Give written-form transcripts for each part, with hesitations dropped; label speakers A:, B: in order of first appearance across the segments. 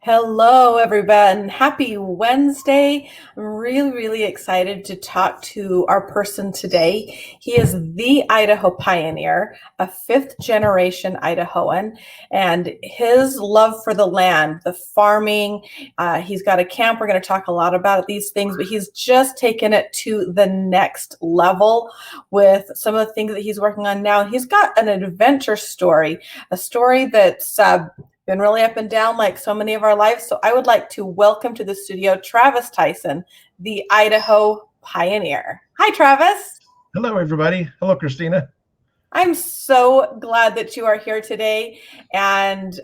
A: Hello, everyone. Happy Wednesday. I'm really excited to talk to our person today. He is the Idaho pioneer, a fifth generation Idahoan, and his love for the land, the farming. He's got a camp. We're going to talk a lot about these things, but he's just taken it to the next level with some of the things that he's working on now. He's got an adventure story, a story that's been really up and down like so many of our lives. So I would like to welcome to the studio Travis Tyson, the Idaho pioneer. Hi, Travis.
B: Hello, everybody. Hello, Christina.
A: I'm so glad that you are here today and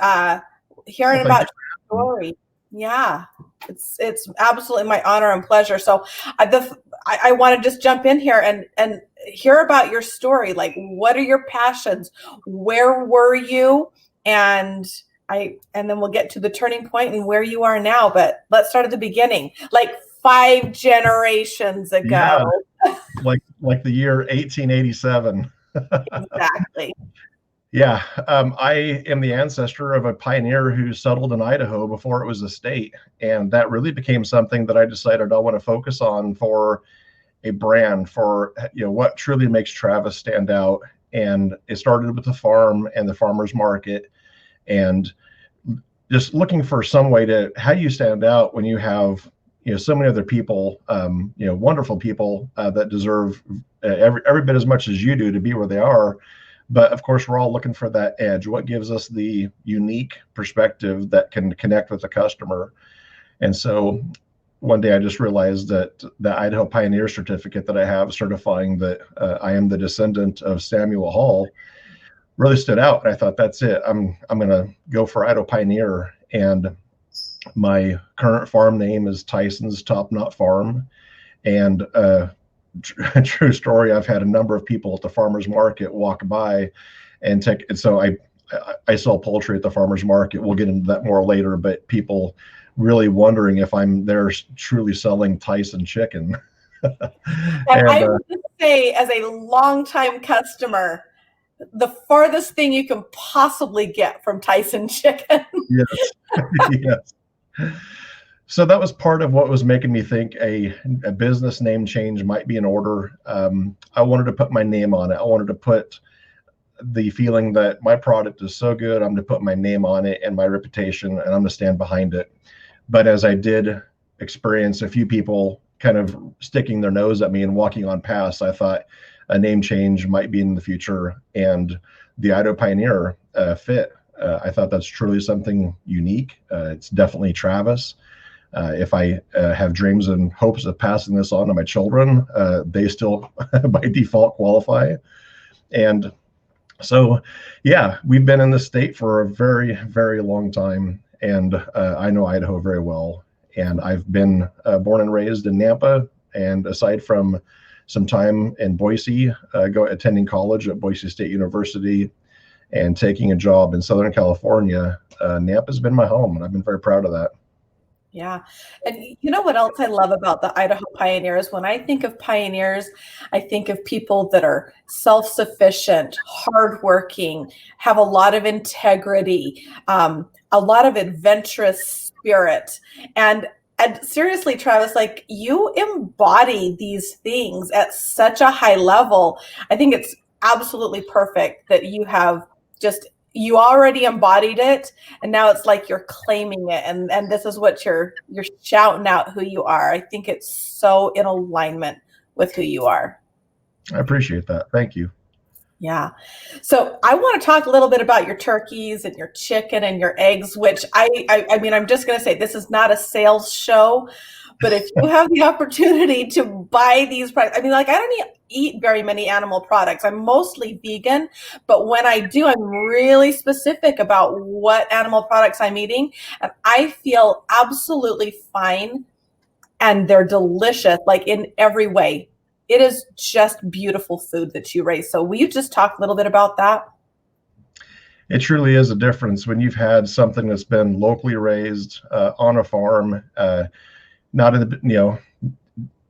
A: hearing
B: Well, thank
A: about
B: you.
A: your story. Yeah, it's absolutely my honor and pleasure. So I want to just jump in here and hear about your story. Like, what are your passions? Where were you? And and then we'll get to the turning point and where you are now. But let's start at the beginning, like 5 generations
B: Yeah,
A: ago.
B: like the year 1887.
A: Exactly.
B: Yeah, I am the ancestor of a pioneer who settled in Idaho before it was a state, and that really became something that I decided I want to focus on for a brand for what truly makes Travis stand out. And it started with the farm and the farmers market, and just looking for some way to how you stand out when you have so many other people, wonderful people that deserve every bit as much as you do to be where they are. But of course, we're all looking for that edge. What gives us the unique perspective that can connect with the customer? And so one day I just realized that the Idaho Pioneer certificate that I have certifying that I am the descendant of Samuel Hall really stood out. And I thought, that's it. I'm going to go for Idaho Pioneer. And my current farm name is Tyson's Top Knot Farm. And true story, I've had a number of people at the farmers market walk by and take. And so I sell poultry at the farmers market. We'll get into that more later, but people really wondering if I'm there truly selling Tyson chicken.
A: And
B: and
A: I would just say, as a longtime customer, the farthest thing you can possibly get from Tyson chicken.
B: Yes, yes. So that was part of what was making me think a business name change might be in order. I wanted to put my name on it. I wanted to put the feeling that my product is so good, I'm going to put my name on it and my reputation, and I'm going to stand behind it. But as I did experience a few people kind of sticking their nose at me and walking on past, I thought a name change might be in the future, and the Idaho Pioneer fit. I thought that's truly something unique. It's definitely Travis. If I have dreams and hopes of passing this on to my children, they still by default qualify. And so, yeah, we've been in the state for a very long time, and I know Idaho very well. And I've been born and raised in Nampa, and aside from some time in Boise, attending college at Boise State University and taking a job in Southern California, Nampa's been my home, and I've been very proud of that.
A: Yeah. And you know what else I love about the Idaho pioneers? When I think of pioneers, I think of people that are self-sufficient, hardworking, have a lot of integrity, a lot of adventurous spirit. And seriously, Travis, like, you embody these things at such a high level. I think it's absolutely perfect that just you already embodied it, and now it's like you're claiming it, and this is what you're shouting out who you are. I think it's so in alignment with who you are.
B: I appreciate that. Thank you.
A: Yeah. So I want to talk a little bit about your turkeys and your chicken and your eggs, which I mean, I'm just going to say this is not a sales show, but if you have the opportunity to buy these products, I mean, like, I don't eat very many animal products. I'm mostly vegan, but when I do, I'm really specific about what animal products I'm eating, and I feel absolutely fine, and they're delicious, like, in every way. It is just beautiful food that you raise. So will you just talk a little bit about that?
B: It truly is a difference when you've had something that's been locally raised on a farm, not in the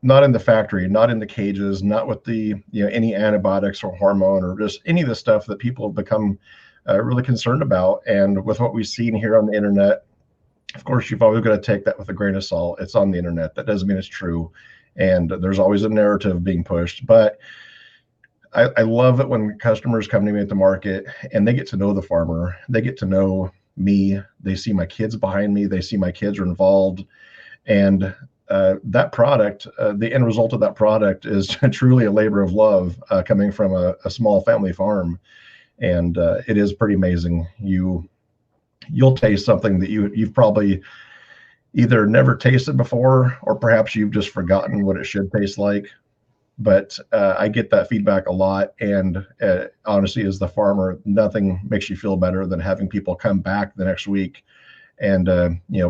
B: not in the factory, not in the cages, not with the any antibiotics or hormone or just any of the stuff that people have become really concerned about. And with what we've seen here on the internet, Of course, you've always got to take that with a grain of salt. It's on the internet. That doesn't mean it's true. And there's always a narrative being pushed. But I love it when customers come to me at the market and they get to know the farmer. They get to know me. They see my kids behind me. They see my kids are involved. And that product, the end result of that product is truly a labor of love coming from a small family farm. And it is pretty amazing. You'll taste something that you've probably either never tasted before, or perhaps you've just forgotten what it should taste like. But I get that feedback a lot. And honestly, as the farmer, nothing makes you feel better than having people come back the next week and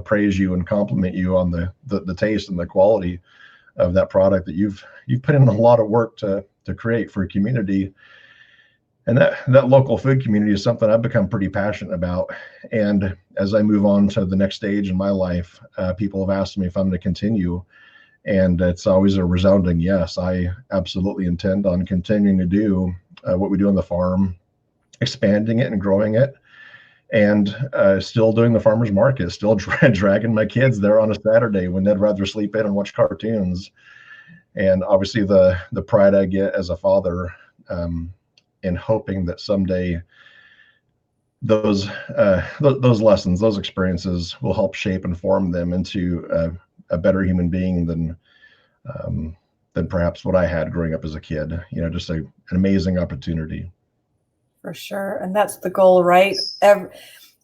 B: praise you and compliment you on the taste and the quality of that product that you've put in a lot of work to create for a community. And that local food community is something I've become pretty passionate about. And as I move on to the next stage in my life, people have asked me if I'm going to continue. And it's always a resounding yes. I absolutely intend on continuing to do what we do on the farm, expanding it and growing it, and still doing the farmer's market, still dragging my kids there on a Saturday when they'd rather sleep in and watch cartoons. And obviously the pride I get as a father, in hoping that someday those lessons, those experiences will help shape and form them into a better human being than perhaps what I had growing up as a kid. Just an amazing opportunity.
A: For sure. And that's the goal, right?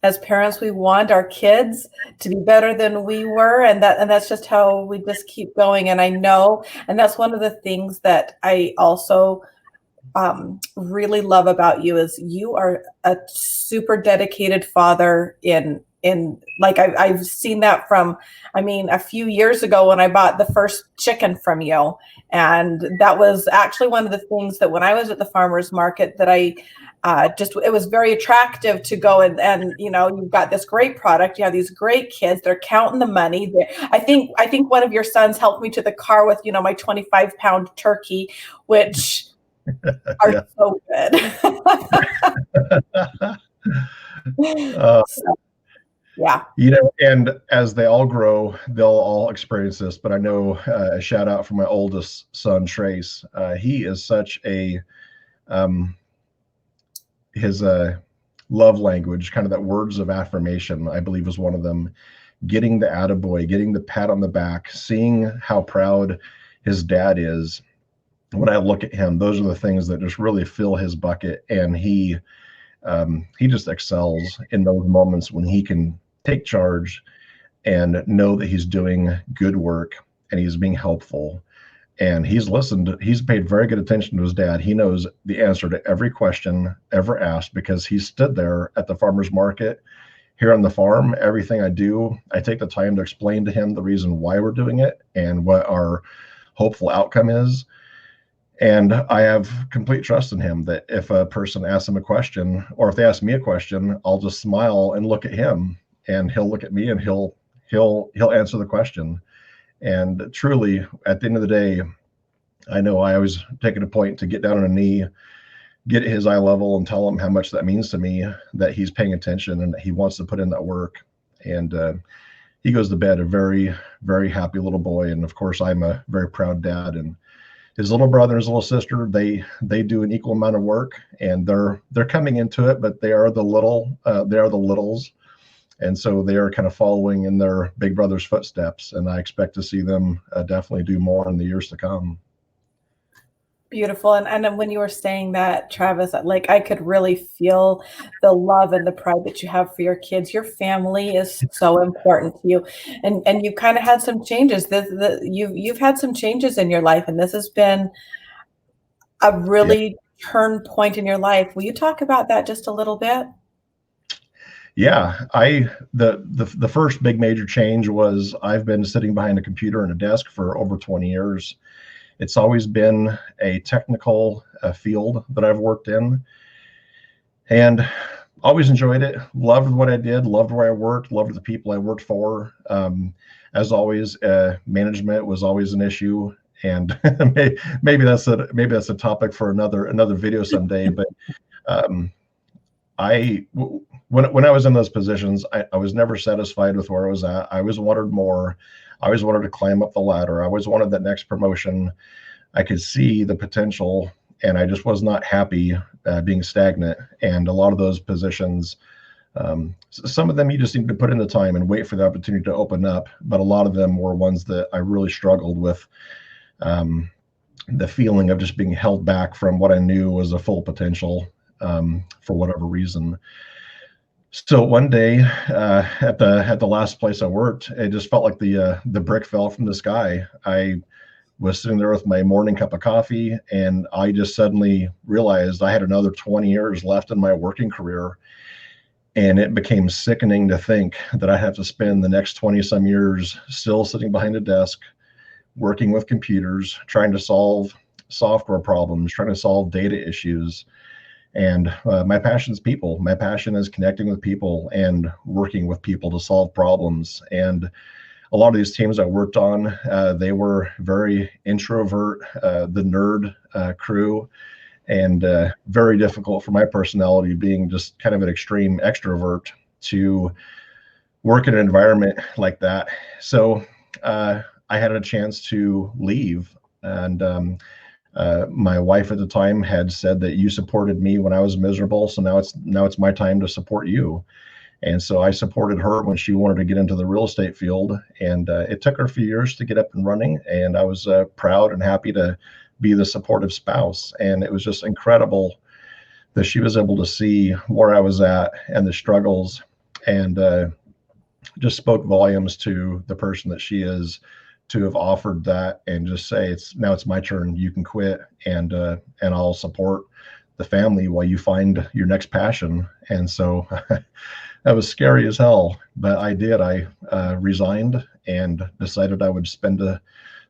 A: As parents, we want our kids to be better than we were. And that's just how we just keep going. And I know, and that's one of the things that I also really love about you is you are a super dedicated father in like I've seen that from, a few years ago when I bought the first chicken from you. And that was actually one of the things that when I was at the farmer's market that I it was very attractive to go and you've got this great product. You have these great kids. They're counting the money. I think one of your sons helped me to the car with, my 25-pound turkey, which are
B: Yeah.
A: so good.
B: uh,
A: So, yeah.
B: and as they all grow, they'll all experience this. But I know a shout out for my oldest son, Trace. He is such a his love language, kind of that words of affirmation, I believe is one of them. Getting the attaboy, getting the pat on the back, seeing how proud his dad is. When I look at him, those are the things that just really fill his bucket. And he just excels in those moments when he can take charge and know that he's doing good work and he's being helpful. And he's listened, he's paid very good attention to his dad. He knows the answer to every question ever asked because he stood there at the farmer's market here on the farm. Everything I do, I take the time to explain to him the reason why we're doing it and what our hopeful outcome is. And I have complete trust in him that if a person asks him a question, or if they ask me a question, I'll just smile and look at him, and he'll look at me and he'll answer the question. And truly, at the end of the day, I know I always take it a point to get down on a knee, get at his eye level, and tell him how much that means to me, that he's paying attention and that he wants to put in that work. And he goes to bed a very, very happy little boy. And of course, I'm a very proud dad. And his little brother and his little sister, they do an equal amount of work, and they're coming into it, but they are the littles. And so they are kind of following in their big brother's footsteps. And I expect to see them definitely do more in the years to come.
A: Beautiful. And then when you were saying that, Travis, like I could really feel the love and the pride that you have for your kids. Your family is so important to you. And you kind of had some changes. You've had some changes in your life, and this has been a
B: Yeah.
A: really turn point in your life. Will you talk about that just a little bit?
B: Yeah. The first big major change was I've been sitting behind a computer and a desk for over 20 years. It's always been a technical field that I've worked in, and always enjoyed it. Loved what I did, loved where I worked, loved the people I worked for. As always, management was always an issue, and maybe that's a topic for another video someday. But when I was in those positions, I was never satisfied with where I was at. I always wanted more. I always wanted to climb up the ladder. I always wanted that next promotion. I could see the potential, and I just was not happy being stagnant. And a lot of those positions, some of them you just need to put in the time and wait for the opportunity to open up. But a lot of them were ones that I really struggled with. The feeling of just being held back from what I knew was a full potential, for whatever reason. So one day, at the last place I worked, it just felt like the brick fell from the sky. I was sitting there with my morning cup of coffee, and I just suddenly realized I had another 20 years left in my working career. And it became sickening to think that I have to spend the next 20 some years still sitting behind a desk, working with computers, trying to solve software problems, trying to solve data issues. And my passion is people. My passion is connecting with people and working with people to solve problems. And a lot of these teams I worked on, they were very introvert, the nerd crew, and very difficult for my personality, being just kind of an extreme extrovert, to work in an environment like that. So I had a chance to leave, and my wife at the time had said that you supported me when I was miserable, so now it's my time to support you. And so I supported her when she wanted to get into the real estate field, and it took her a few years to get up and running. And I was proud and happy to be the supportive spouse. And it was just incredible that she was able to see where I was at and the struggles, and just spoke volumes to the person that she is, to have offered that and just say, it's my turn. You can quit, and I'll support the family while you find your next passion. And so that was scary as hell, but I did. I resigned and decided I would spend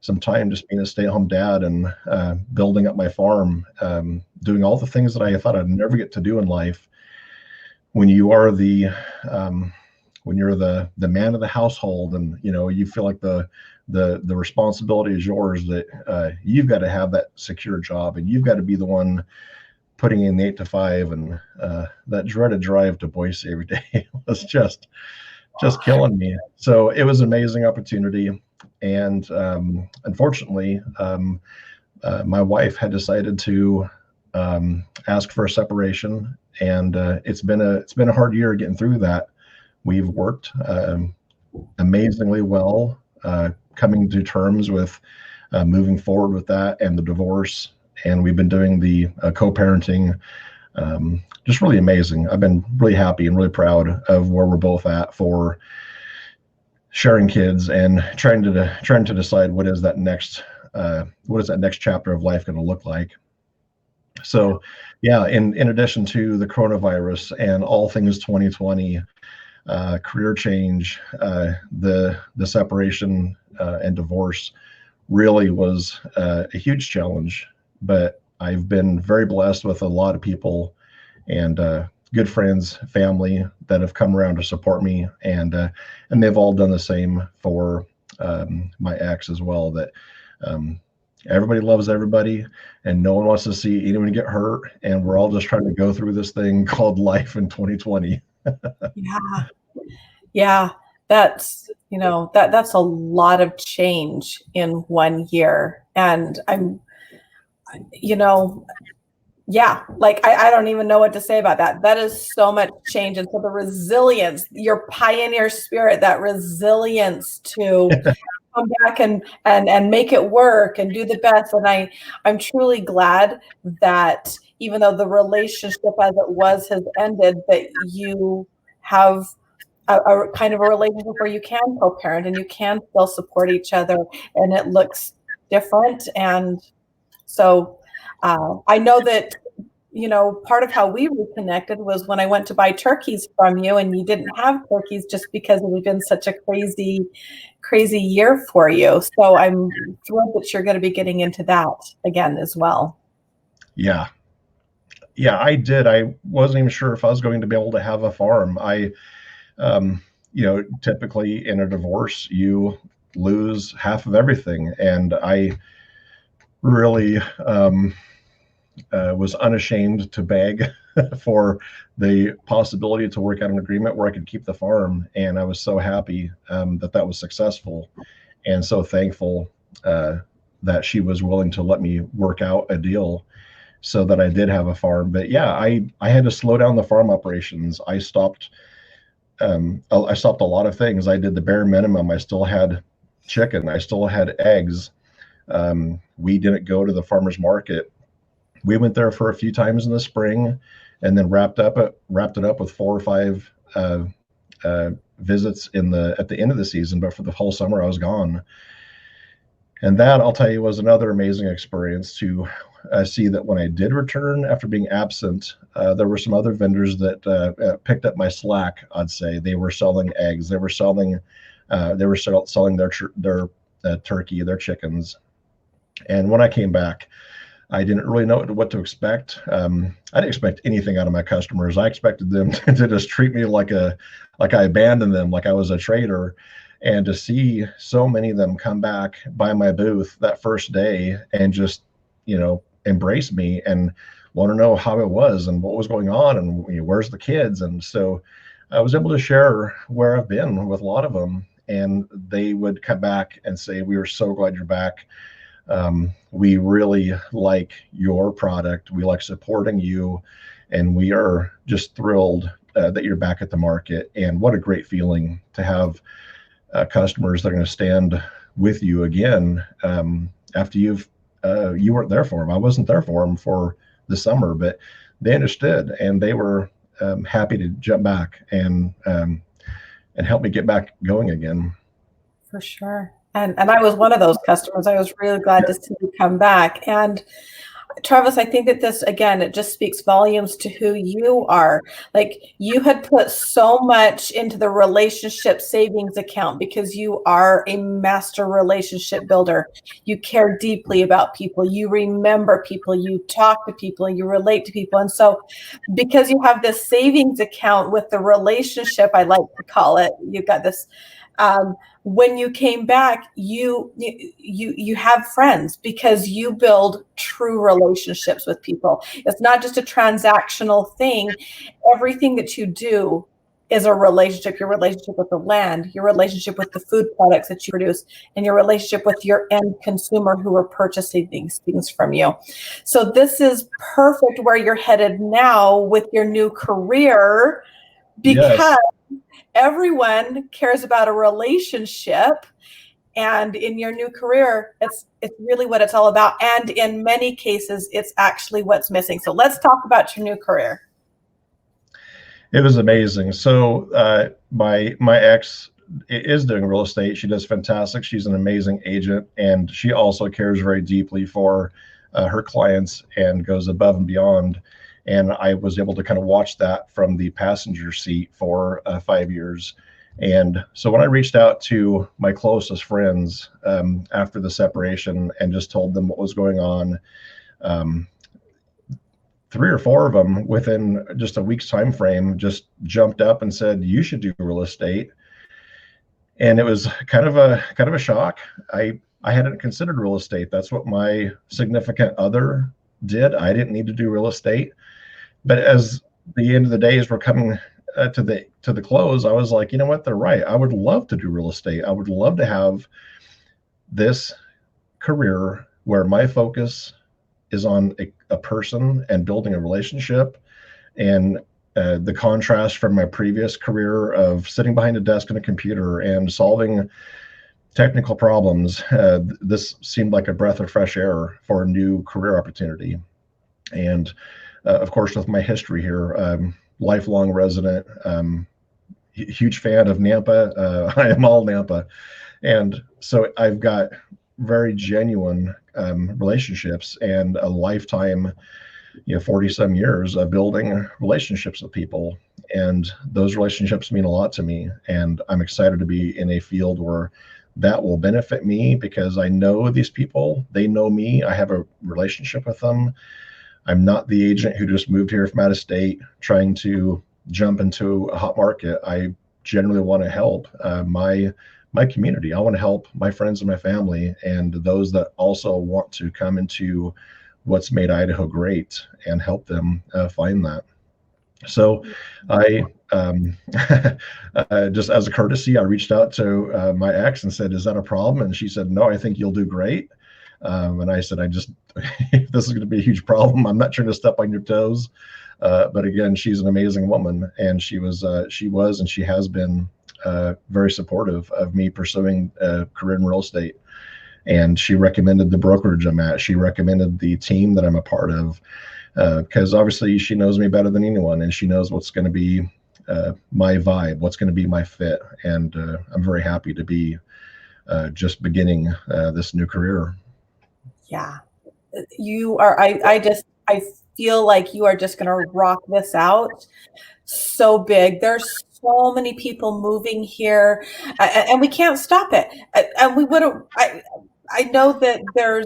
B: some time just being a stay-at-home dad, and building up my farm, doing all the things that I thought I'd never get to do in life. When you are when you're the man of the household, and you feel like the responsibility is yours, that you've got to have that secure job, and you've got to be the one putting in the 8 to 5, and that dreaded drive to Boise every day was just killing me. So it was an amazing opportunity. And unfortunately, my wife had decided to ask for a separation, and it's been a hard year getting through that. We've worked amazingly well, coming to terms with moving forward with that and the divorce. And we've been doing the co-parenting, just really amazing. I've been really happy and really proud of where we're both at for sharing kids and trying to decide what is that next chapter of life going to look like. So yeah, in addition to the coronavirus and all things 2020, career change, the separation and divorce really was a huge challenge. But I've been very blessed with a lot of people and good friends, family that have come around to support me, and they've all done the same for my ex as well. That everybody loves everybody, and no one wants to see anyone get hurt, and we're all just trying to go through this thing called life in 2020.
A: Yeah. Yeah. That's, that's a lot of change in 1 year. And yeah, like I don't even know what to say about that. That is so much change. And so the resilience, your pioneer spirit, that resilience to come back and make it work and do the best. And I'm truly glad that even though the relationship as it was has ended, that you have a kind of a relationship where you can co-parent and you can still support each other, and it looks different. And so I know that, part of how we reconnected was when I went to buy turkeys from you, and you didn't have turkeys just because it had been such a crazy, crazy year for you. So I'm thrilled that you're going to be getting into that again as well.
B: Yeah. Yeah, I did. I wasn't even sure if I was going to be able to have a farm. Typically in a divorce, you lose half of everything. And I really was unashamed to beg for the possibility to work out an agreement where I could keep the farm. And I was so happy that that was successful, and so thankful uh, that she was willing to let me work out a deal so that I did have a farm. But yeah, I had to slow down the farm operations. I stopped a lot of things. I did the bare minimum. I still had chicken. I still had eggs. We didn't go to the farmer's market. We went there for a few times in the spring, and then wrapped it up with 4 or 5 visits in the at the end of the season. But for the whole summer, I was gone. And that, I'll tell you, was another amazing experience to see that when I did return after being absent, there were some other vendors that picked up my slack. I'd say they were selling eggs, selling their turkey, their chickens. And when I came back, I didn't really know what to expect. I didn't expect anything out of my customers. I expected them to just treat me like I abandoned them, like I was a traitor. And to see so many of them come back by my booth that first day and just, embrace me and want to know how it was and what was going on and where's the kids. And so I was able to share where I've been with a lot of them, and they would come back and say, "We are so glad you're back. We really like your product. We like supporting you, and we are just thrilled that you're back at the market." And what a great feeling to have customers that are going to stand with you again after you weren't there for them. I wasn't there for them for the summer, but they understood, and they were happy to jump back and help me get back going again.
A: For sure. And I was one of those customers. I was really glad to see you come back. And Travis, I think that this, again, it just speaks volumes to who you are. Like, you had put so much into the relationship savings account because you are a master relationship builder. You care deeply about people. You remember people. You talk to people. You relate to people. And so because you have this savings account with the relationship, I like to call it, you've got this, when you came back, you have friends because you build true relationships with people. It's not just a transactional thing. Everything that you do is a relationship. Your relationship with the land, your relationship with the food products that you produce, and your relationship with your end consumer who are purchasing these things from you. So this is perfect where you're headed now with your new career, because
B: Yes.
A: everyone cares about a relationship, and in your new career, it's really what it's all about. And in many cases, it's actually what's missing. So let's talk about your new career.
B: It was amazing. So my ex is doing real estate. She does fantastic. She's an amazing agent, and she also cares very deeply for her clients and goes above and beyond. And I was able to kind of watch that from the passenger seat for 5 years. And so when I reached out to my closest friends after the separation and just told them what was going on, um, 3 or 4 of them within just a week's time frame just jumped up and said, "You should do real estate." And it was kind of a shock. I hadn't considered real estate. That's what my significant other did. I didn't need to do real estate. But as the end of the days were coming to the close, I was like, you know what, they're right. I would love to do real estate. I would love to have this career where my focus is on a person and building a relationship. And the contrast from my previous career of sitting behind a desk on a computer and solving technical problems, this seemed like a breath of fresh air for a new career opportunity. And of course, with my history here, lifelong resident, huge fan of Nampa. I am all Nampa. And so I've got very genuine relationships and a lifetime, 40 some years of building relationships with people. And those relationships mean a lot to me. And I'm excited to be in a field where that will benefit me because I know these people, they know me, I have a relationship with them. I'm not the agent who just moved here from out of state trying to jump into a hot market. I generally want to help my community. I want to help my friends and my family and those that also want to come into what's made Idaho great and help them find that. So I just as a courtesy, I reached out to my ex and said, "Is that a problem?" And she said, "No, I think you'll do great." And I said, "I just if this is going to be a huge problem, I'm not trying to step on your toes." But again, she's an amazing woman, and she was, and she has been very supportive of me pursuing a career in real estate. And she recommended the brokerage I'm at. She recommended the team that I'm a part of, because obviously she knows me better than anyone, and she knows what's going to be my vibe, what's going to be my fit. And I'm very happy to be just beginning this new career.
A: Yeah. You are, I feel like you are just going to rock this out so big. There's so many people moving here, and we can't stop it. And we would have, I know that there's,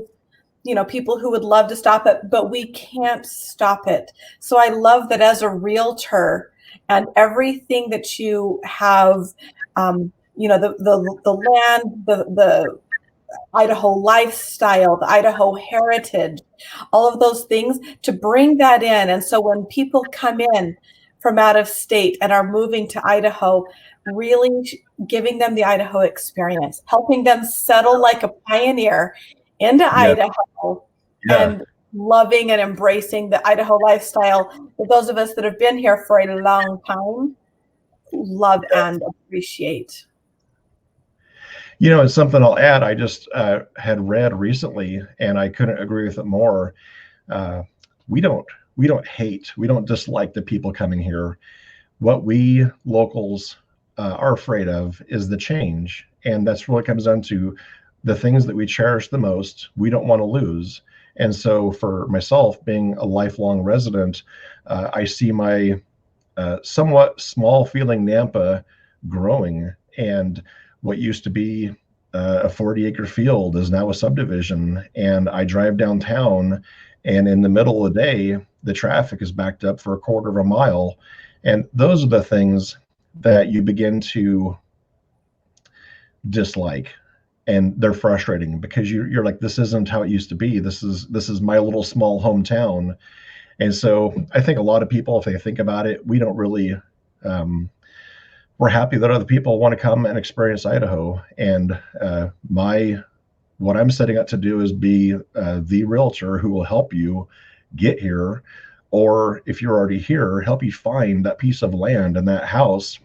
A: people who would love to stop it, but we can't stop it. So I love that as a realtor and everything that you have, the land, the Idaho lifestyle, the Idaho heritage, all of those things to bring that in. And so when people come in from out of state and are moving to Idaho, really giving them the Idaho experience, helping them settle like a pioneer into
B: Yeah,
A: Idaho
B: yeah.
A: and loving and embracing the Idaho lifestyle that those of us that have been here for a long time love and appreciate.
B: It's something I'll add. I just had read recently, and I couldn't agree with it more. Uh, we don't hate, we don't dislike the people coming here. What we locals are afraid of is the change, and that's really comes down to the things that we cherish the most. We don't want to lose, and so for myself, being a lifelong resident, I see my somewhat small feeling Nampa growing, and what used to be a 40-acre field is now a subdivision. And I drive downtown, and in the middle of the day, the traffic is backed up for a quarter of a mile. And those are the things that you begin to dislike. And they're frustrating because you're like, this isn't how it used to be. This is my little small hometown. And so I think a lot of people, if they think about it, we don't really we're happy that other people want to come and experience Idaho. And my what I'm setting out to do is be the realtor who will help you get here, or if you're already here, help you find that piece of land and that house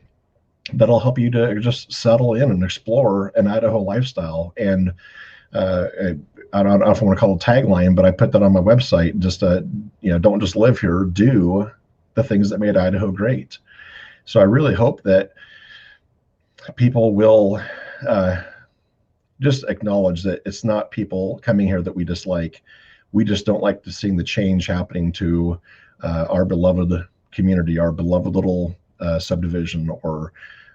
B: that'll help you to just settle in and explore an Idaho lifestyle. And I don't know if I want to call it a tagline, but I put that on my website. Just don't just live here, do the things that made Idaho great. So I really hope that people will just acknowledge that it's not people coming here that we dislike. We just don't like to seeing the change happening to our beloved community, our beloved little subdivision, or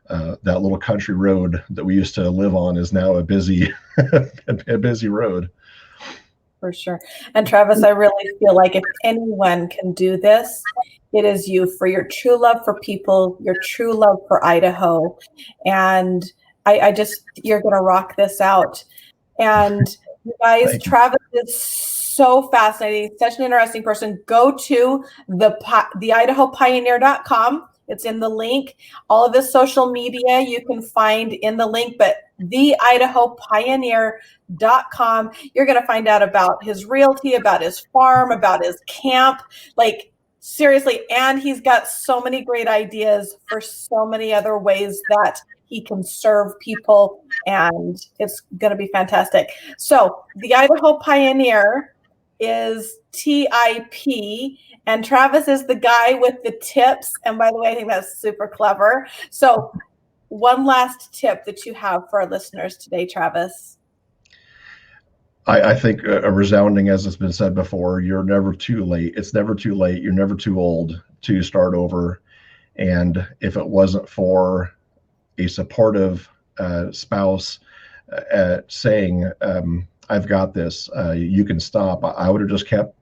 B: that little country road that we used to live on is now a busy, a busy road.
A: For sure. And Travis, I really feel like if anyone can do this, it is you, for your true love for people, your true love for Idaho. And I just, you're going to rock this out. And you guys,
B: Thank you.
A: Travis is so fascinating, such an interesting person. Go to the IdahoPioneer.com. It's in the link. All of his social media you can find in the link, but the IdahoPioneer.com. You're going to find out about his realty, about his farm, about his camp. Like, seriously. And he's got so many great ideas for so many other ways that he can serve people, and it's going to be fantastic. So the Idaho Pioneer is TIP, and Travis is the guy with the tips. And by the way, I think that's super clever. So one last tip that you have for our listeners today, Travis.
B: I think a resounding, as it's been said before, you're never too late. It's never too late. You're never too old to start over. And if it wasn't for a supportive spouse saying, I've got this, you can stop, I would have just kept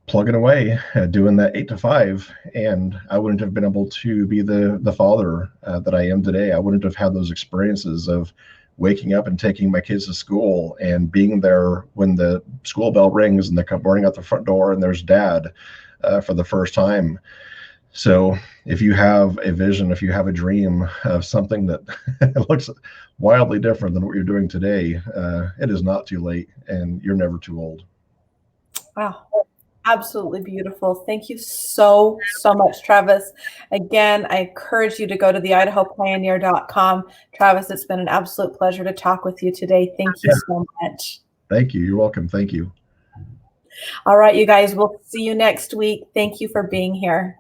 B: plugging away, doing that 8 to 5, and I wouldn't have been able to be the father that I am today. I wouldn't have had those experiences of waking up and taking my kids to school and being there when the school bell rings and they come running out the front door and there's dad for the first time. So if you have a vision, if you have a dream of something that looks wildly different than what you're doing today, it is not too late, and you're never too old.
A: Wow. Absolutely beautiful. Thank you so, so much, Travis. Again, I encourage you to go to the idahopioneer.com. Travis, it's been an absolute pleasure to talk with you today. Thank you
B: Yeah,
A: so much.
B: thank you. You're welcome. Thank you.
A: All right, you guys, we'll see you next week. Thank you for being here.